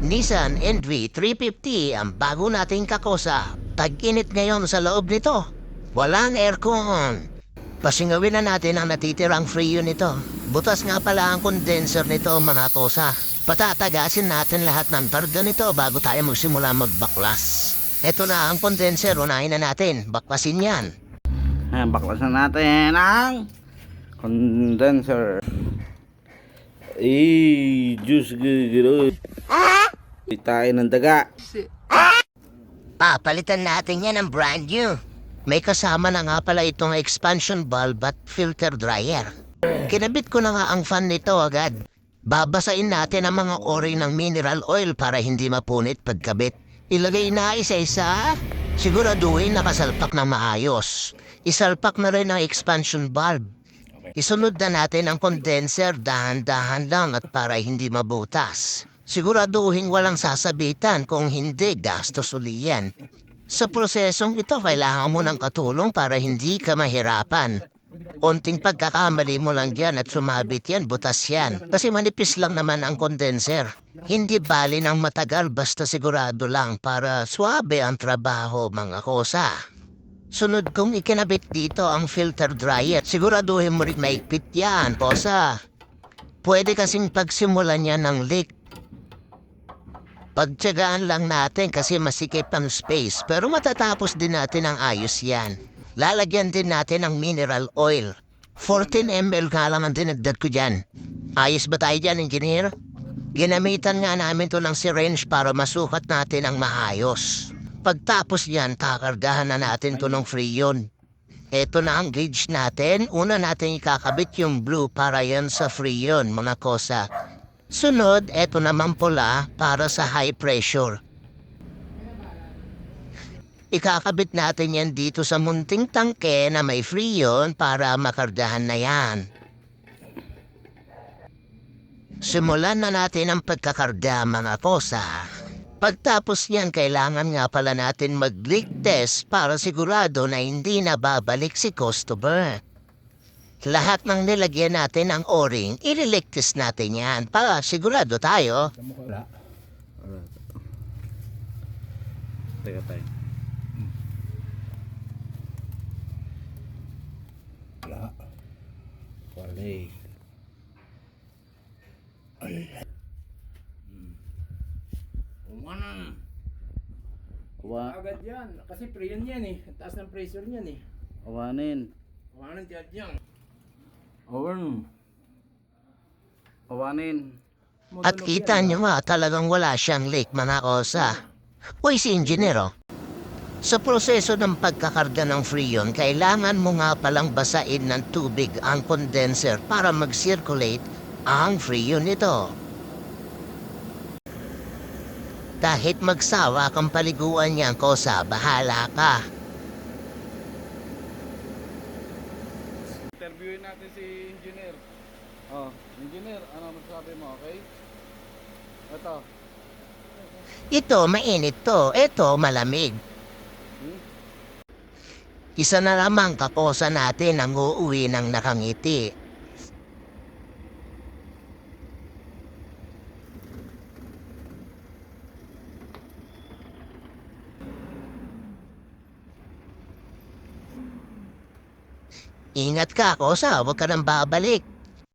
Nissan NV350 ang bago nating kakosa. Tag-init ngayon sa loob nito. Walang aircon. Pasingawin na natin ang natitirang freon nito. Butas nga pala ang condenser nito mga kosa. Patatagasin natin lahat ng targa nito bago tayo magsimula magbaklas. Ito na ang condenser, unahin na natin. Baklasin yan. Ayan, baklasan natin ang condenser. Juice gagawin. Tayo ng daga. Papalitan natin yan ng brand new. May kasama na nga pala itong expansion bulb at filter dryer. Kinabit ko na nga ang fan nito agad. Babasain natin ang mga ori ng mineral oil para hindi mapunit pagkabit. Ilagay na isa-isa. Siguraduhin nakasalpak ng maayos. Isalpak na rin ang expansion bulb. Isunod na natin ang condenser dahan-dahan lang at para hindi mabutas. Siguraduhin walang sasabitan, kung hindi gastos uli yan. Sa prosesong ito, kailangan mo ng katulong para hindi ka mahirapan. Onting pagkakamali mo lang yan at sumabit yan, butas yan. Kasi manipis lang naman ang condenser. Hindi bali ng matagal basta sigurado lang para suabe ang trabaho mga kosa. Sunod kong ikinabit dito ang filter dryer. Siguraduhin mo rin maigpit yan, kosa. Pwede kasing pagsimulan yan ng leak. Pagtyagaan lang natin kasi masikip ang space pero matatapos din natin ang ayos yan. Lalagyan din natin ng mineral oil. 14 ml nga lang ang dinagdag ko dyan. Ayos ba tayo dyan, engineer? Ginamitan nga namin to ng syringe para masukat natin ang maayos. Pagtapos yan, kakargahan na natin to ng freon. Ito na ang gauge natin. Una natin ikakabit yung blue para yan sa freon, mga kosa. Sunod, eto naman pula para sa high pressure. Ikakabit natin yan dito sa munting tangke na may freon para makargahan na yan. Simulan na natin ang pagkakarga mga kosa. Pagtapos yan, kailangan nga pala natin mag-leak test para sigurado na hindi na babalik si customer. Lahat ng nilagyan natin ang o-ring, i-leak test natin yan para sigurado tayo. Wala. Teka tayo. Wala. Wala. Agad yan. Kasi freon yan eh. Ang taas ng pressure niyan eh. Awanin. Kawanan dyan yan. Awanin. At kita nyo nga talagang wala siyang leak mga kosa. Uy si engineer. Sa proseso ng pagkakarga ng freon, kailangan mo nga palang basain ng tubig ang condenser para mag-circulate ang freon nito. Kahit magsawa kang paliguan niyan, kosa, bahala ka. Interviewin natin si engineer. Engineer, ano masasabi mo, okay? Ito. Ito, mainit to. Ito, malamig. Isa na lamang kakosa natin ang uuwi ng nakangiti. Ingat ka, kosa. Huwag ka nang babalik.